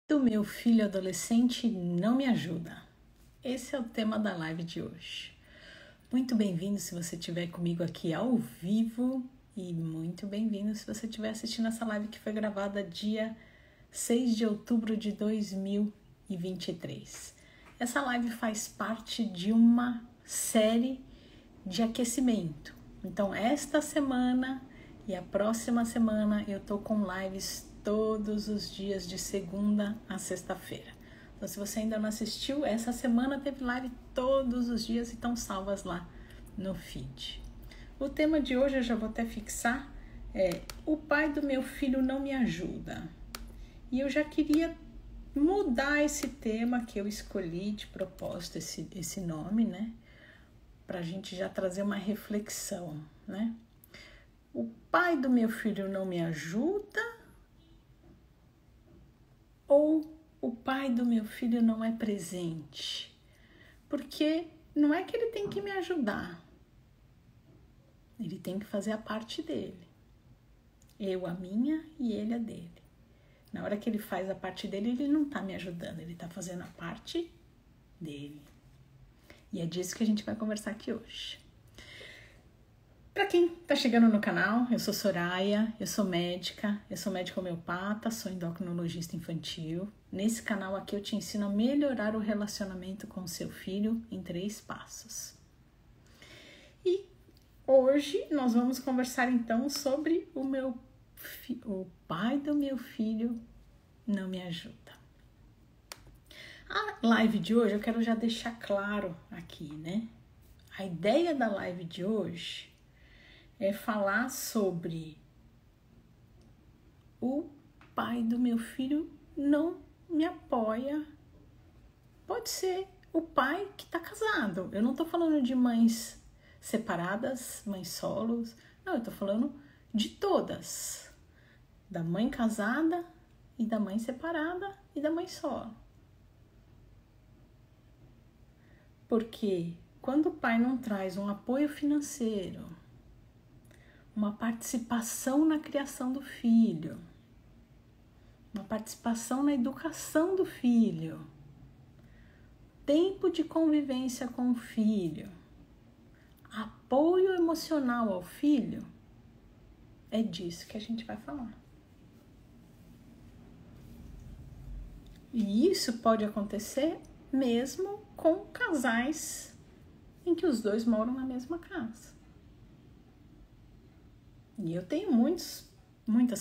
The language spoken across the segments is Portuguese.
Do meu filho adolescente não me ajuda. Esse é o tema da live de hoje. Muito bem-vindo se você estiver comigo aqui ao vivo e muito bem-vindo se você estiver assistindo essa live que foi gravada dia 6 de outubro de 2023. Essa live faz parte de uma série de aquecimento. Então, esta semana e a próxima semana eu tô com lives todos os dias de segunda a sexta-feira. Então, se você ainda não assistiu, essa semana teve live todos os dias e estão salvas lá no feed. O tema de hoje eu já vou até fixar, o pai do meu filho não me ajuda. E eu já queria mudar esse tema que eu escolhi de propósito, esse nome, né? Pra gente já trazer uma reflexão, né? O pai do meu filho não me ajuda ou o pai do meu filho não é presente? Porque não é que ele tem que me ajudar, ele tem que fazer a parte dele. Eu a minha e ele a dele. Na hora que ele faz a parte dele, ele não tá me ajudando, ele tá fazendo a parte dele. E é disso que a gente vai conversar aqui hoje. Para quem tá chegando no canal, eu sou Soraya, eu sou médica homeopata, sou endocrinologista infantil. Nesse canal aqui eu te ensino a melhorar o relacionamento com o seu filho em 3 passos. E hoje nós vamos conversar então sobre o pai do meu filho não me ajuda. A live de hoje eu quero já deixar claro aqui, né? A ideia da live de hoje é falar sobre o pai do meu filho não me apoia. Pode ser o pai que tá casado. Eu não tô falando de mães separadas, mães solos. Não, eu tô falando de todas. Da mãe casada e da mãe separada e da mãe solo. Porque quando o pai não traz um apoio financeiro, uma participação na criação do filho, uma participação na educação do filho, tempo de convivência com o filho, apoio emocional ao filho, é disso que a gente vai falar. E isso pode acontecer mesmo com casais em que os dois moram na mesma casa. E eu tenho muitas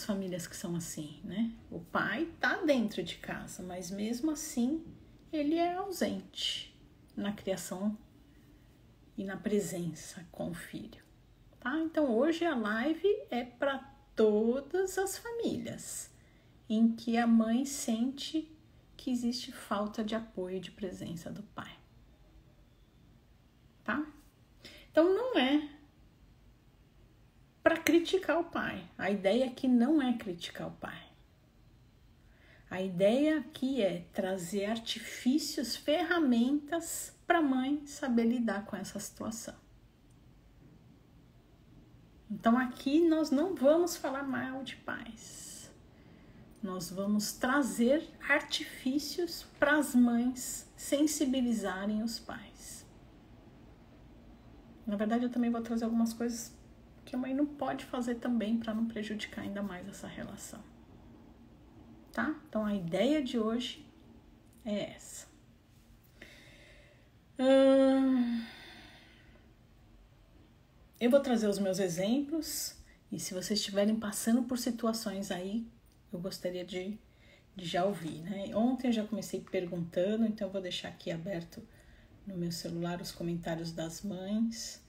famílias que são assim, né? O pai tá dentro de casa, mas mesmo assim ele é ausente na criação e na presença com o filho, tá? Então hoje a live é para todas as famílias em que a mãe sente que existe falta de apoio e de presença do pai, tá? Então não é para criticar o pai. A ideia aqui não é criticar o pai. A ideia aqui é trazer artifícios, ferramentas para a mãe saber lidar com essa situação. Então aqui nós não vamos falar mal de pais. Nós vamos trazer artifícios para as mães sensibilizarem os pais. Na verdade, eu também vou trazer algumas coisas que a mãe não pode fazer também para não prejudicar ainda mais essa relação. Tá? Então, a ideia de hoje é essa. Eu vou trazer os meus exemplos e se vocês estiverem passando por situações aí, eu gostaria de já ouvir, né? Ontem eu já comecei perguntando, então eu vou deixar aqui aberto no meu celular os comentários das mães.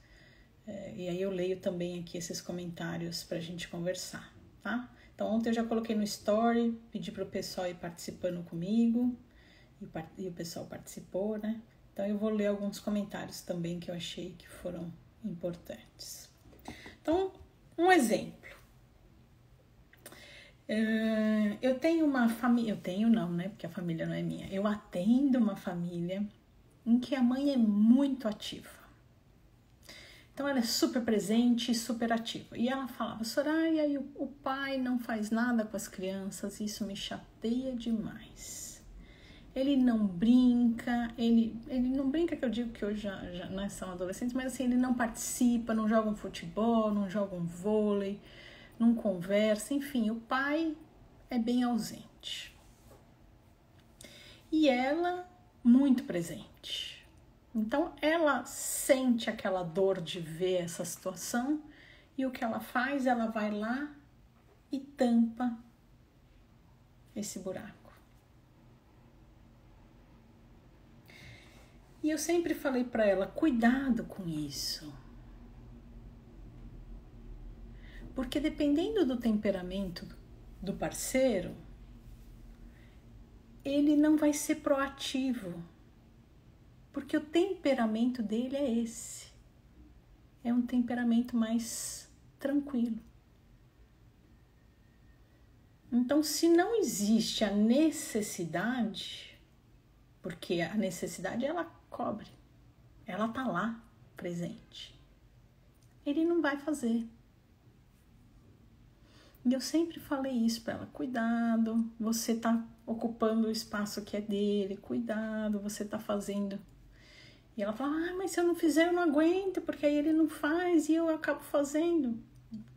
E aí eu leio também aqui esses comentários pra gente conversar, tá? Então ontem eu já coloquei no story, pedi pro pessoal ir participando comigo, e o pessoal participou, né? Então eu vou ler alguns comentários também que eu achei que foram importantes. Então, um exemplo. Eu tenho uma família, porque a família não é minha. Eu atendo uma família em que a mãe é muito ativa. Então ela é super presente e super ativa. E ela falava, Soraya, o pai não faz nada com as crianças, isso me chateia demais. ele não brinca, ele não brinca, que eu digo que hoje já não são adolescentes, mas assim, ele não participa, não joga um futebol, não joga um vôlei, não conversa, enfim, o pai é bem ausente. E ela, muito presente. Então, ela sente aquela dor de ver essa situação e o que ela faz? Ela vai lá e tampa esse buraco. E eu sempre falei para ela, cuidado com isso. Porque dependendo do temperamento do parceiro, ele não vai ser proativo. Porque o temperamento dele é esse. É um temperamento mais tranquilo. Então, se não existe a necessidade, porque a necessidade ela cobre, ela tá lá presente, ele não vai fazer. E eu sempre falei isso para ela, cuidado, você tá ocupando o espaço que é dele, cuidado, você tá fazendo. E ela fala, mas se eu não fizer eu não aguento, porque aí ele não faz e eu acabo fazendo.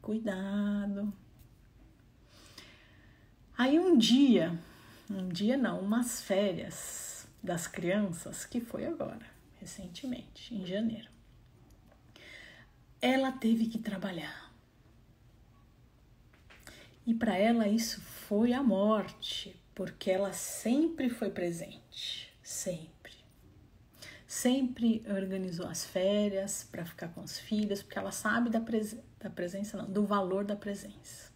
Cuidado. Aí umas férias das crianças, que foi agora, recentemente, em janeiro. Ela teve que trabalhar. E para ela isso foi a morte, porque ela sempre foi presente, sempre. Sempre organizou as férias para ficar com os filhos, porque ela sabe do valor da presença.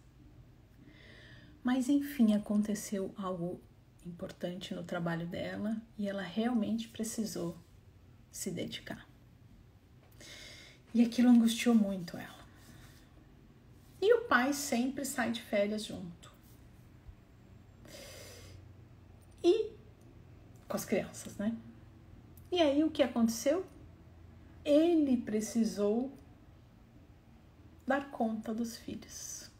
Mas enfim, aconteceu algo importante no trabalho dela e ela realmente precisou se dedicar. E aquilo angustiou muito ela. E o pai sempre sai de férias junto. E com as crianças, né? E aí o que aconteceu? Ele precisou dar conta dos filhos.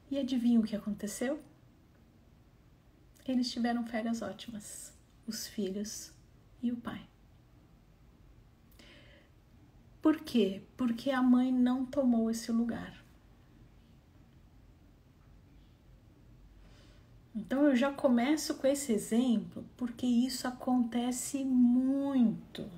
E adivinha o que aconteceu? Eles tiveram férias ótimas, os filhos e o pai. Por quê? Porque a mãe não tomou esse lugar. Então eu já começo com esse exemplo porque isso acontece muito.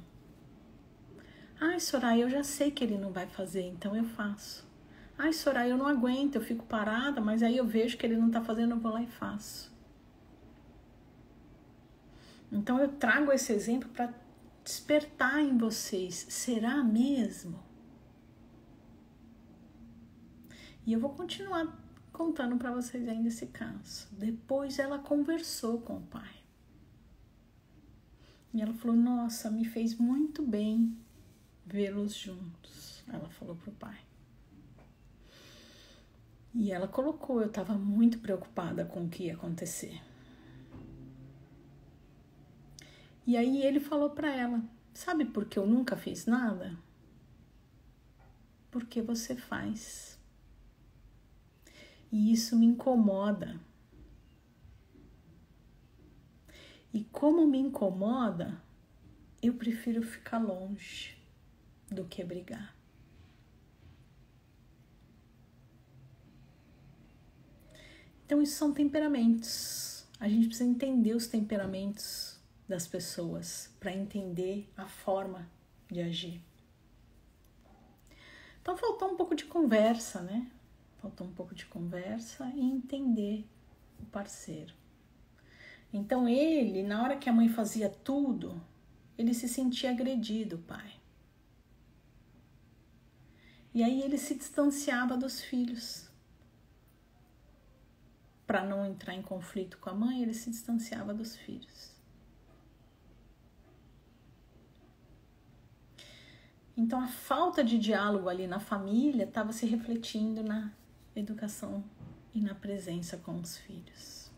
Ai, Soraya, eu já sei que ele não vai fazer, então eu faço. Ai, Soraya, eu não aguento, eu fico parada, mas aí eu vejo que ele não tá fazendo, eu vou lá e faço. Então eu trago esse exemplo para despertar em vocês. Será mesmo? E eu vou continuar contando para vocês ainda esse caso. Depois ela conversou com o pai. E ela falou, nossa, me fez muito bem vê-los juntos. Ela falou pro pai. E ela colocou, eu estava muito preocupada com o que ia acontecer. E aí ele falou para ela, sabe por que eu nunca fiz nada? Porque você faz. E isso me incomoda. E como me incomoda, eu prefiro ficar longe do que brigar. Então isso são temperamentos. A gente precisa entender os temperamentos das pessoas para entender a forma de agir. Então faltou um pouco de conversa, né? Faltou um pouco de conversa e entender o parceiro. Então ele, na hora que a mãe fazia tudo, ele se sentia agredido, pai. E aí ele se distanciava dos filhos. Para não entrar em conflito com a mãe, ele se distanciava dos filhos. Então a falta de diálogo ali na família estava se refletindo na educação e na presença com os filhos.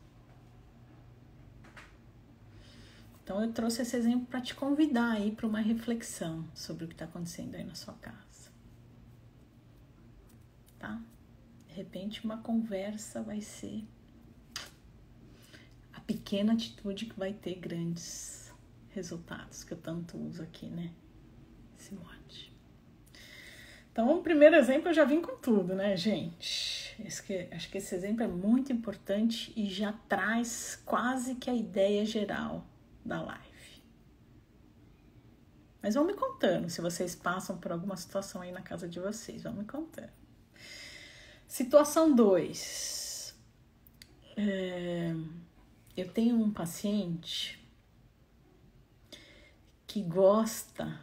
Então eu trouxe esse exemplo para te convidar aí para uma reflexão sobre o que está acontecendo aí na sua casa. Tá? De repente uma conversa vai ser pequena atitude que vai ter grandes resultados, que eu tanto uso aqui, né? Esse mote. Então, o primeiro exemplo eu já vim com tudo, né, gente? Acho que esse exemplo é muito importante e já traz quase que a ideia geral da live. Mas vão me contando se vocês passam por alguma situação aí na casa de vocês, vão me contando. Situação 2. Eu tenho um paciente que gosta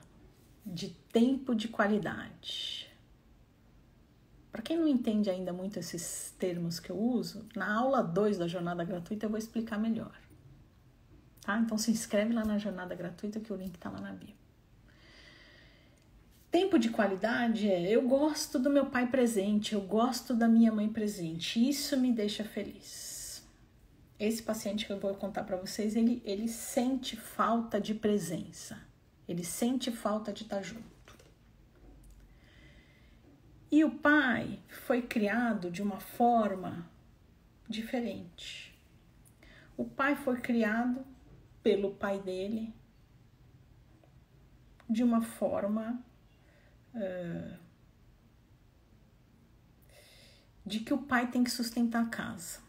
de tempo de qualidade. Para quem não entende ainda muito esses termos que eu uso, na aula 2 da jornada gratuita eu vou explicar melhor. Tá? Então se inscreve lá na jornada gratuita que o link tá lá na bio. Tempo de qualidade eu gosto do meu pai presente, eu gosto da minha mãe presente, isso me deixa feliz. Esse paciente que eu vou contar para vocês, ele sente falta de presença, ele sente falta de estar junto. E o pai foi criado de uma forma diferente. O pai foi criado pelo pai dele de uma forma de que o pai tem que sustentar a casa.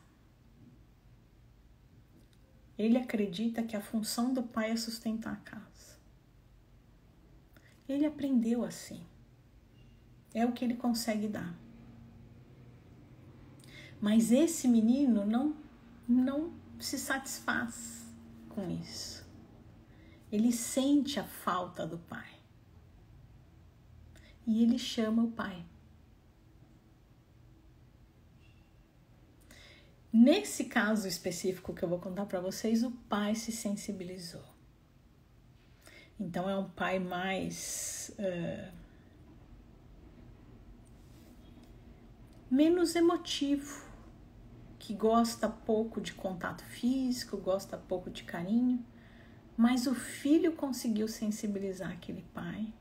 Ele acredita que a função do pai é sustentar a casa. Ele aprendeu assim. É o que ele consegue dar. Mas esse menino não se satisfaz com isso. Ele sente a falta do pai. E ele chama o pai. Nesse caso específico que eu vou contar para vocês, o pai se sensibilizou. Então é um pai mais menos emotivo, que gosta pouco de contato físico, gosta pouco de carinho, mas o filho conseguiu sensibilizar aquele pai.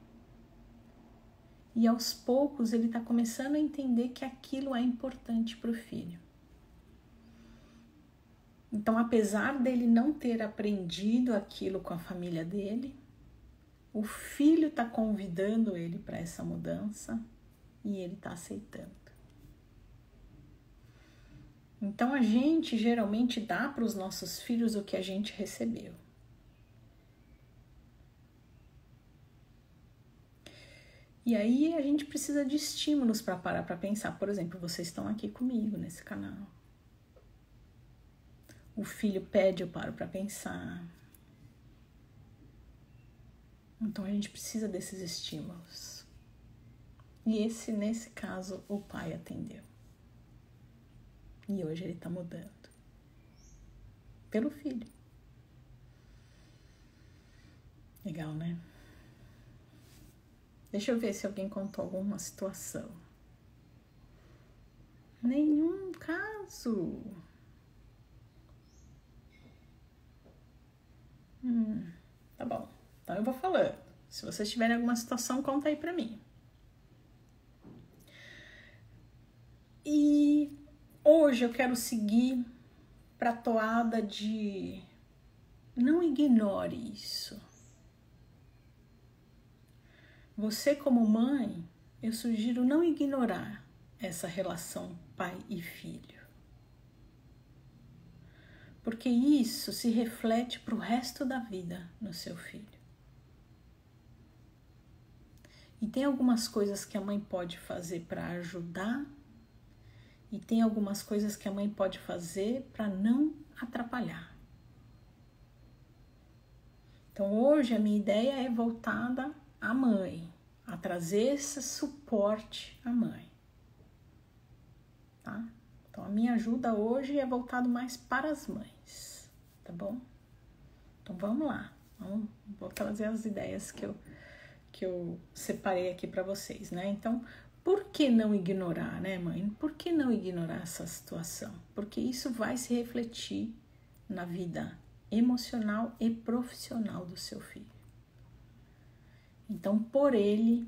E aos poucos ele está começando a entender que aquilo é importante para o filho. Então, apesar dele não ter aprendido aquilo com a família dele, o filho está convidando ele para essa mudança e ele está aceitando. Então, a gente geralmente dá para os nossos filhos o que a gente recebeu. E aí a gente precisa de estímulos para parar para pensar. Por exemplo, vocês estão aqui comigo nesse canal. O filho pede, eu paro para pensar. Então a gente precisa desses estímulos. E nesse caso, o pai atendeu. E hoje ele está mudando. Pelo filho. Legal, né? Deixa eu ver se alguém contou alguma situação. Nenhum caso. Tá bom. Então eu vou falando. Se vocês tiverem alguma situação, conta aí pra mim. E hoje eu quero seguir pra toada de não ignore isso. Você como mãe, eu sugiro não ignorar essa relação pai e filho. Porque isso se reflete para o resto da vida no seu filho. E tem algumas coisas que a mãe pode fazer para ajudar e tem algumas coisas que a mãe pode fazer para não atrapalhar. Então hoje a minha ideia é voltada à mãe, a trazer esse suporte à mãe, tá? Então a minha ajuda hoje é voltado mais para as mães, tá bom? Então vamos lá, vou trazer as ideias que eu separei aqui para vocês, né? Então, por que não ignorar, né, mãe? Por que não ignorar essa situação? Porque isso vai se refletir na vida emocional e profissional do seu filho. Então, por ele,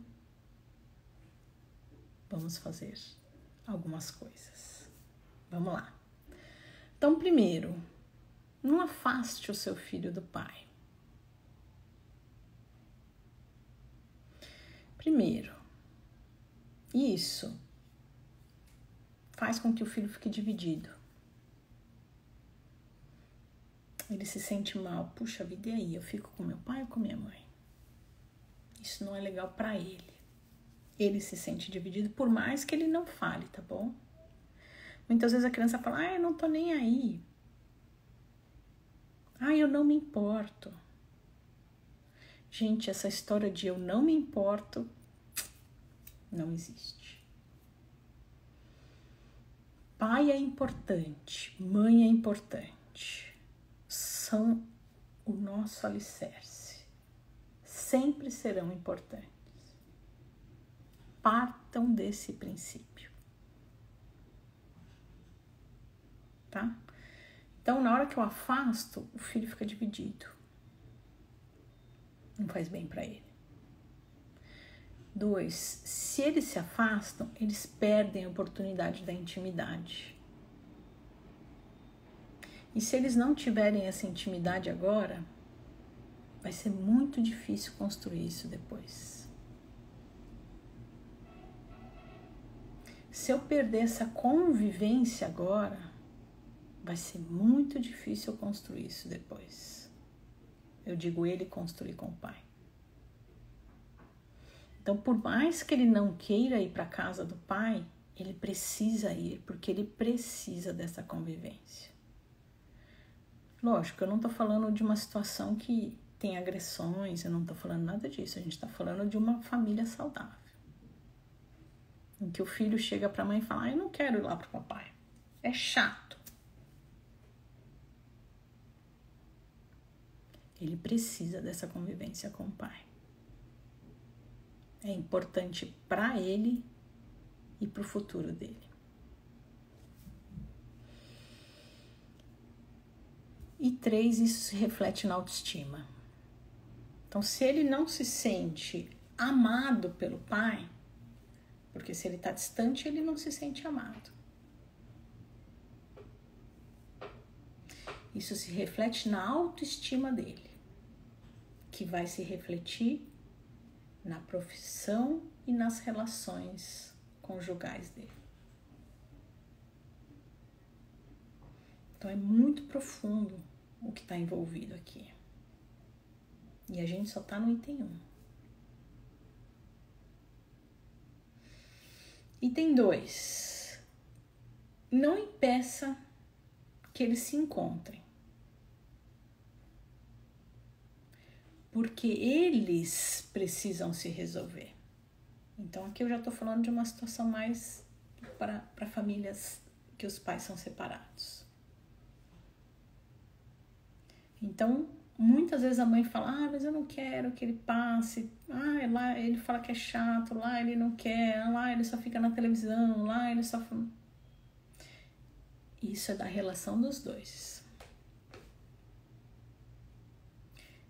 vamos fazer algumas coisas. Vamos lá. Então, primeiro, Não afaste o seu filho do pai. Primeiro, isso faz com que o filho fique dividido. Ele se sente mal. Puxa vida, e aí? Eu fico com meu pai ou com minha mãe? Isso não é legal para ele. Ele se sente dividido, por mais que ele não fale, tá bom? Muitas vezes a criança fala, eu não tô nem aí. Eu não me importo. Gente, essa história de eu não me importo não existe. Pai é importante, mãe é importante. São o nosso alicerce. Sempre serão importantes. Partam desse princípio. Tá? Então, na hora que eu afasto, o filho fica dividido. Não faz bem para ele. 2, se eles se afastam, eles perdem a oportunidade da intimidade. E se eles não tiverem essa intimidade agora, vai ser muito difícil construir isso depois. Se eu perder essa convivência agora, vai ser muito difícil construir isso depois. Eu digo ele construir com o pai. Então, por mais que ele não queira ir para a casa do pai, ele precisa ir, porque ele precisa dessa convivência. Lógico, eu não estou falando de uma situação que tem agressões, eu não estou falando nada disso. A gente está falando de uma família saudável. Em que o filho chega para a mãe e fala, eu não quero ir lá para o papai. É chato. Ele precisa dessa convivência com o pai. É importante para ele e para o futuro dele. E 3, isso se reflete na autoestima. Então, se ele não se sente amado pelo pai, porque se ele está distante, ele não se sente amado. Isso se reflete na autoestima dele, que vai se refletir na profissão e nas relações conjugais dele. Então é muito profundo o que está envolvido aqui. E a gente só está no item 1. Item 2. Não impeça que eles se encontrem. Porque eles precisam se resolver. Então, aqui eu já estou falando de uma situação mais para famílias que os pais são separados. Então, muitas vezes a mãe fala, mas eu não quero que ele passe. Lá ele fala que é chato, lá ele não quer, lá ele só fica na televisão, lá ele só... Isso é da relação dos dois.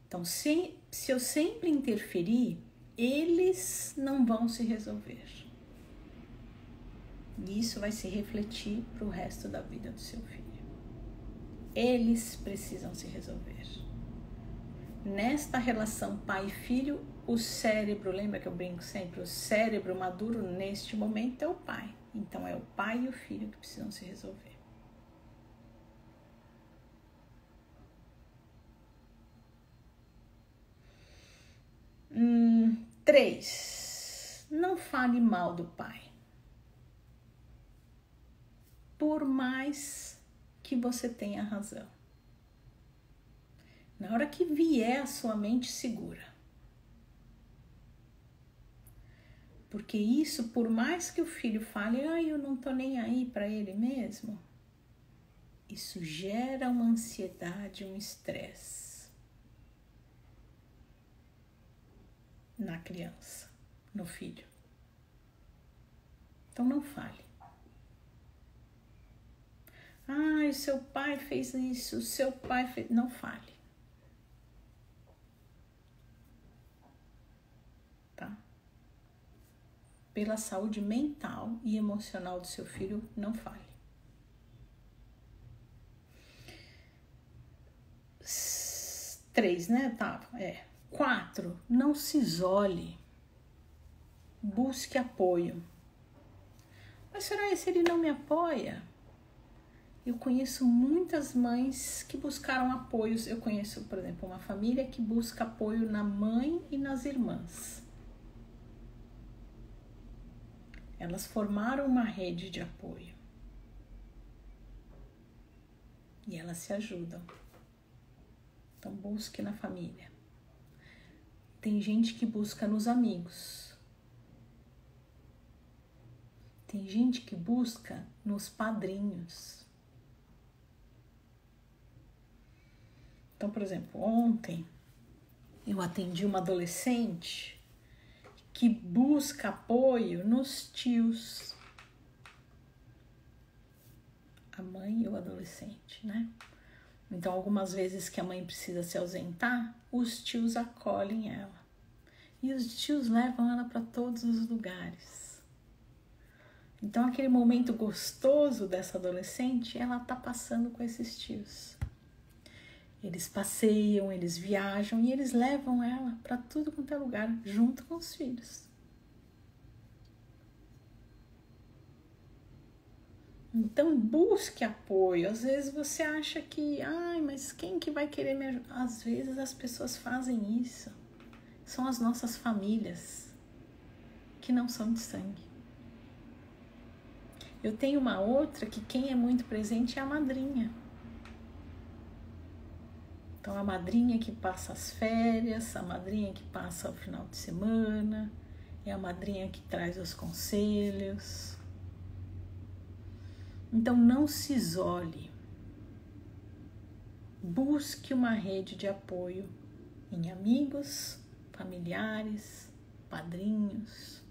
Então, se eu sempre interferir, eles não vão se resolver. E isso vai se refletir para o resto da vida do seu filho. Eles precisam se resolver. Nesta relação pai e filho, o cérebro, lembra que eu brinco sempre? O cérebro maduro neste momento é o pai. Então, é o pai e o filho que precisam se resolver. 3, não fale mal do pai. Por mais que você tenha razão. Na hora que vier a sua mente, segura. Porque isso, por mais que o filho fale, eu não tô nem aí para ele mesmo, isso gera uma ansiedade, um estresse na criança, no filho. Então não fale. O seu pai fez isso, o seu pai fez... Não fale. Tá? Pela saúde mental e emocional do seu filho, não fale. 3, né? Tá, 4, não se isole. Busque apoio. Mas será se ele não me apoia? Eu conheço muitas mães que buscaram apoios. Eu conheço, por exemplo, uma família que busca apoio na mãe e nas irmãs. Elas formaram uma rede de apoio. E elas se ajudam. Então busque na família. Tem gente que busca nos amigos. Tem gente que busca nos padrinhos. Então, por exemplo, ontem eu atendi uma adolescente que busca apoio nos tios. A mãe e o adolescente, né? Então, algumas vezes que a mãe precisa se ausentar, os tios acolhem ela. E os tios levam ela para todos os lugares. Então, aquele momento gostoso dessa adolescente, ela tá passando com esses tios. Eles passeiam, eles viajam e eles levam ela para tudo quanto é lugar, junto com os filhos. Então, busque apoio. Às vezes você acha que, mas quem que vai querer me ajudar? Às vezes as pessoas fazem isso. São as nossas famílias, que não são de sangue. Eu tenho uma outra que quem é muito presente é a madrinha. Então, a madrinha que passa as férias, a madrinha que passa o final de semana, é a madrinha que traz os conselhos. Então, não se isole. Busque uma rede de apoio em amigos, familiares, padrinhos,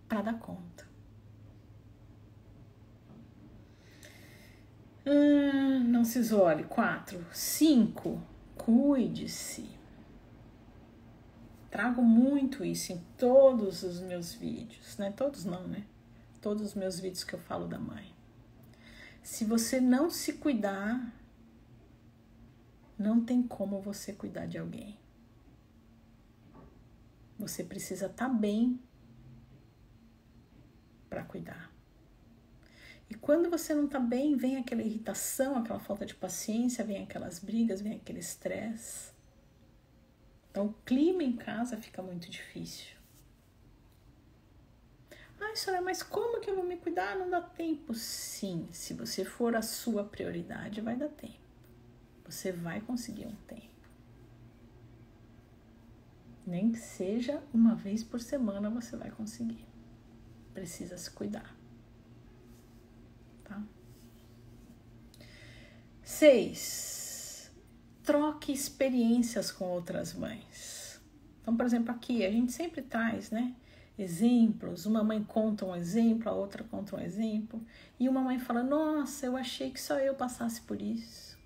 para dar conta. Não se isole. 4. 5. Cuide-se. Trago muito isso em todos os meus vídeos, né? Todos não, né? Todos os meus vídeos que eu falo da mãe. Se você não se cuidar, não tem como você cuidar de alguém. Você precisa estar bem para cuidar. E quando você não está bem, vem aquela irritação, aquela falta de paciência, vem aquelas brigas, vem aquele estresse. Então, o clima em casa fica muito difícil. Senhora, mas como que eu vou me cuidar? Não dá tempo. Sim, se você for a sua prioridade, vai dar tempo. Você vai conseguir um tempo. Nem que seja uma vez por semana você vai conseguir. Precisa se cuidar. Tá? 6. Troque experiências com outras mães. Então, por exemplo, aqui a gente sempre traz, né? Exemplos. Uma mãe conta um exemplo, a outra conta um exemplo. E uma mãe fala, nossa, eu achei que só eu passasse por isso.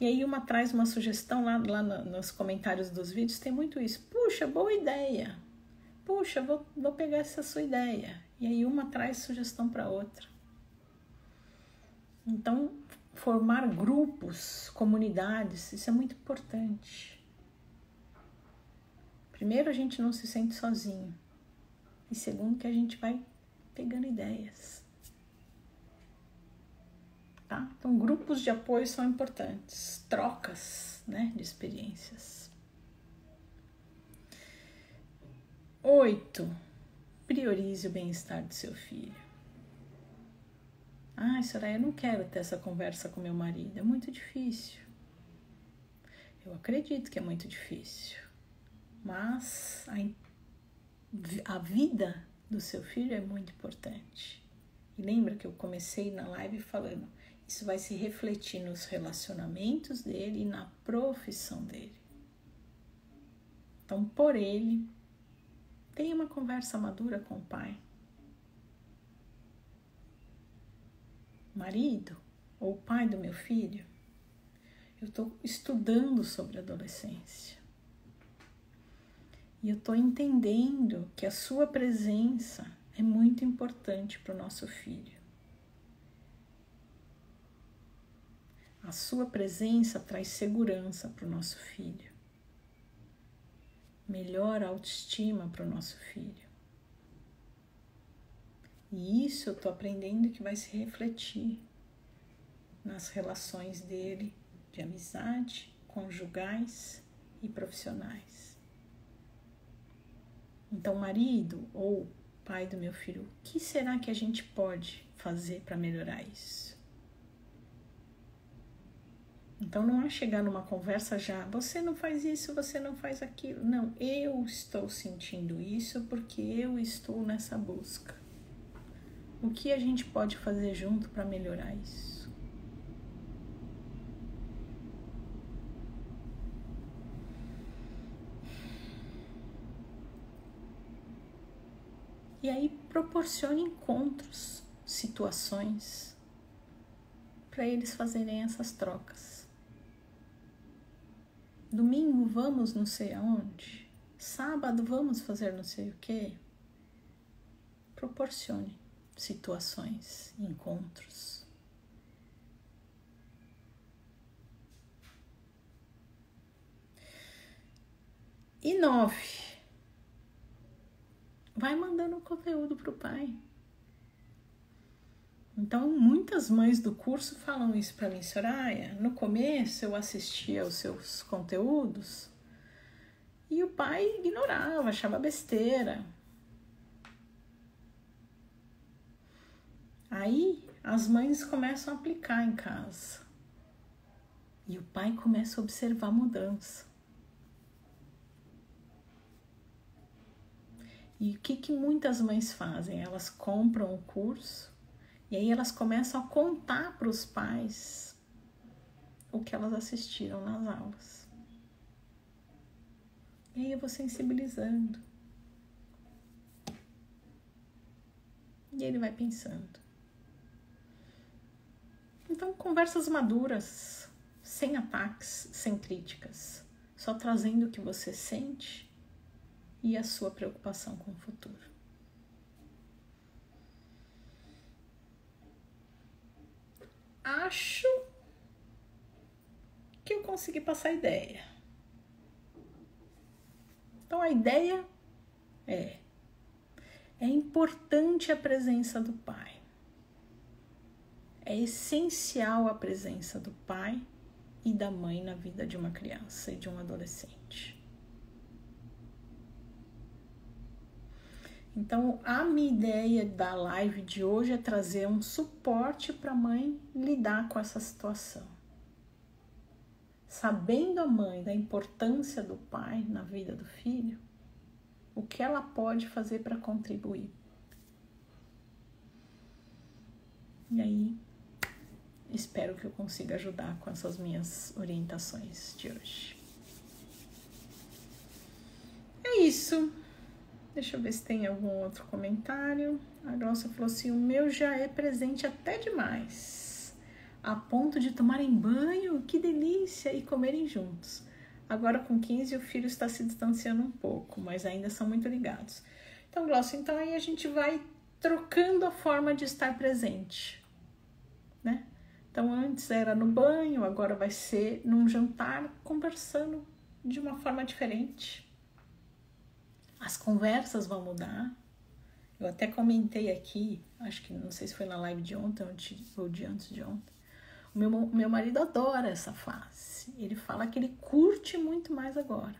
E aí uma traz uma sugestão lá nos comentários dos vídeos, tem muito isso. Puxa, boa ideia. Puxa, vou pegar essa sua ideia. E aí uma traz sugestão para outra. Então, formar grupos, comunidades, isso é muito importante. Primeiro, a gente não se sente sozinho. E segundo, que a gente vai pegando ideias. Tá? Então, grupos de apoio são importantes. Trocas, né, de experiências. 8. Priorize o bem-estar do seu filho. Soraya, eu não quero ter essa conversa com meu marido. É muito difícil. Eu acredito que é muito difícil. Mas a vida do seu filho é muito importante. E lembra que eu comecei na live falando, isso vai se refletir nos relacionamentos dele e na profissão dele. Então, por ele, tenha uma conversa madura com o pai. Marido ou pai do meu filho, eu estou estudando sobre adolescência. E eu estou entendendo que a sua presença é muito importante para o nosso filho. A sua presença traz segurança para o nosso filho. Melhora a autoestima para o nosso filho. E isso eu estou aprendendo que vai se refletir nas relações dele de amizade, conjugais e profissionais. Então, marido ou pai do meu filho, o que será que a gente pode fazer para melhorar isso? Então, não é chegar numa conversa já, você não faz isso, você não faz aquilo. Não, eu estou sentindo isso porque eu estou nessa busca. O que a gente pode fazer junto para melhorar isso? E aí, proporcione encontros, situações, para eles fazerem essas trocas. Domingo vamos não sei aonde. Sábado vamos fazer não sei o quê. Proporcione situações, encontros. E 9. Vai mandando conteúdo para o pai. Então, muitas mães do curso falam isso para mim, Soraya. No começo, eu assistia aos seus conteúdos e o pai ignorava, achava besteira. Aí, as mães começam a aplicar em casa e o pai começa a observar a mudança. E o que muitas mães fazem? Elas compram o curso e aí elas começam a contar para os pais o que elas assistiram nas aulas. E aí eu vou sensibilizando. E ele vai pensando. Então, conversas maduras, sem ataques, sem críticas, só trazendo o que você sente e a sua preocupação com o futuro. Acho que eu consegui passar a ideia. Então, a ideia é importante a presença do pai. É essencial a presença do pai e da mãe na vida de uma criança e de um adolescente. Então, a minha ideia da live de hoje é trazer um suporte para a mãe lidar com essa situação. Sabendo a mãe da importância do pai na vida do filho, o que ela pode fazer para contribuir. E aí, espero que eu consiga ajudar com essas minhas orientações de hoje. É isso. Deixa eu ver se tem algum outro comentário. A Glaucia falou assim, o meu já é presente até demais. A ponto de tomarem banho, que delícia, e comerem juntos. Agora com 15 o filho está se distanciando um pouco, mas ainda são muito ligados. Então, Glaucia, então aí a gente vai trocando a forma de estar presente, né? Então antes era no banho, agora vai ser num jantar, conversando de uma forma diferente. As conversas vão mudar. Eu até comentei aqui, acho que não sei se foi na live de ontem ou de antes de ontem. O meu marido adora essa fase. Ele fala que ele curte muito mais agora.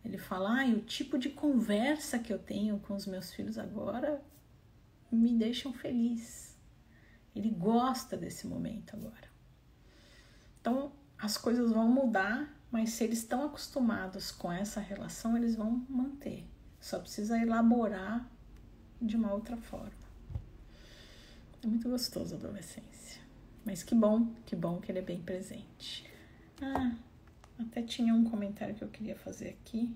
Ele fala, o tipo de conversa que eu tenho com os meus filhos agora me deixam feliz. Ele gosta desse momento agora. Então, as coisas vão mudar, mas se eles estão acostumados com essa relação, eles vão manter. Só precisa elaborar de uma outra forma. É muito gostoso a adolescência. Mas que bom que ele é bem presente. Até tinha um comentário que eu queria fazer aqui.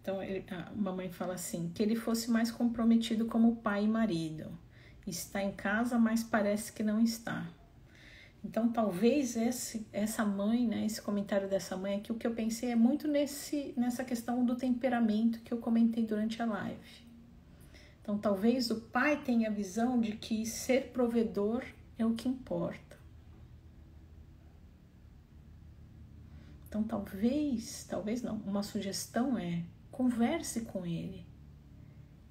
Então, a mamãe fala assim, que ele fosse mais comprometido como pai e marido. Está em casa, mas parece que não está. Então, talvez essa mãe, né, esse comentário dessa mãe aqui, o que eu pensei é muito nessa questão do temperamento que eu comentei durante a live. Então, talvez o pai tenha a visão de que ser provedor é o que importa. Então, talvez não, uma sugestão é: converse com ele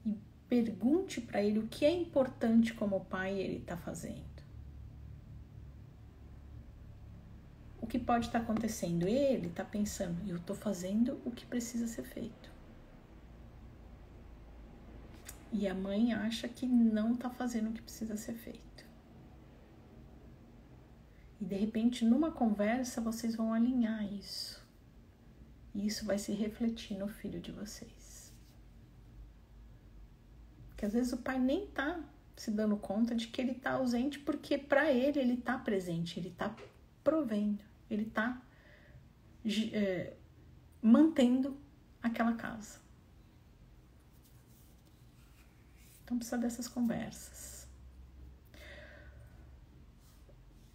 e pergunte para ele o que é importante como pai ele está fazendo. O que pode estar acontecendo? Ele está pensando: eu estou fazendo o que precisa ser feito. E a mãe acha que não está fazendo o que precisa ser feito. E de repente, numa conversa, vocês vão alinhar isso. E isso vai se refletir no filho de vocês. Porque às vezes o pai nem está se dando conta de que ele está ausente, porque para ele está presente, ele está provendo, ele está mantendo aquela casa. Então precisa dessas conversas.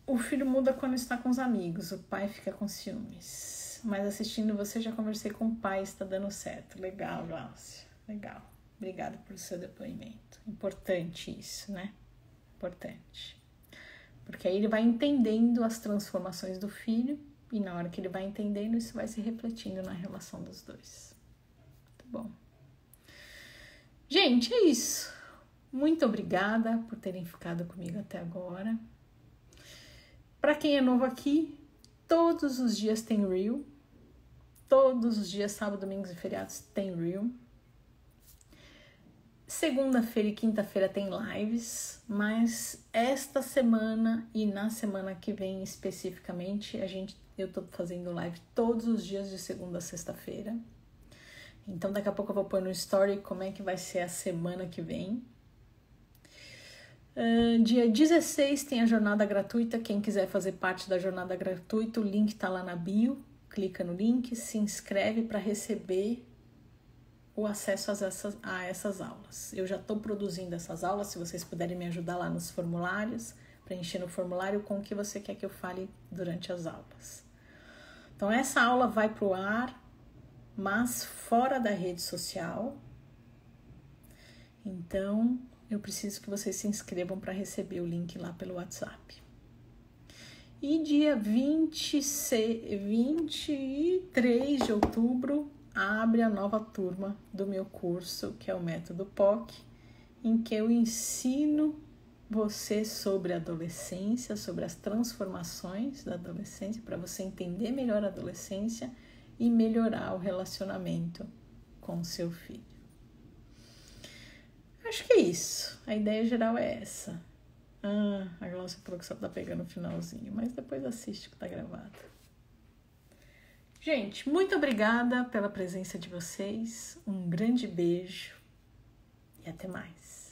O filho muda quando está com os amigos, o pai fica com ciúmes. Mas assistindo você, já conversei com o pai, está dando certo. Legal, Glaucia, legal. Obrigada pelo seu depoimento. Importante isso, né? Importante. Porque aí ele vai entendendo as transformações do filho e na hora que ele vai entendendo, isso vai se refletindo na relação dos dois. Tá bom. Gente, é isso. Muito obrigada por terem ficado comigo até agora. Para quem é novo aqui, todos os dias tem Reel. Todos os dias, sábado, domingos e feriados, tem Reel. Segunda-feira e quinta-feira tem lives, mas esta semana e na semana que vem especificamente, eu tô fazendo live todos os dias de segunda a sexta-feira. Então daqui a pouco eu vou pôr no story como é que vai ser a semana que vem. Dia 16 tem a jornada gratuita. Quem quiser fazer parte da jornada gratuita, o link tá lá na bio. Clica no link, se inscreve para receber o acesso a essas aulas. Eu já estou produzindo essas aulas, se vocês puderem me ajudar lá nos formulários, preenchendo o formulário com o que você quer que eu fale durante as aulas. Então essa aula vai para o ar, mas fora da rede social. Então eu preciso que vocês se inscrevam para receber o link lá pelo WhatsApp. E dia 23 de outubro abre a nova turma do meu curso, que é o Método POC, em que eu ensino você sobre a adolescência, sobre as transformações da adolescência, para você entender melhor a adolescência e melhorar o relacionamento com o seu filho. Acho que é isso. A ideia geral é essa. A Glaucia falou que só tá pegando o finalzinho, mas depois assiste que tá gravado. Gente, muito obrigada pela presença de vocês. Um grande beijo e até mais.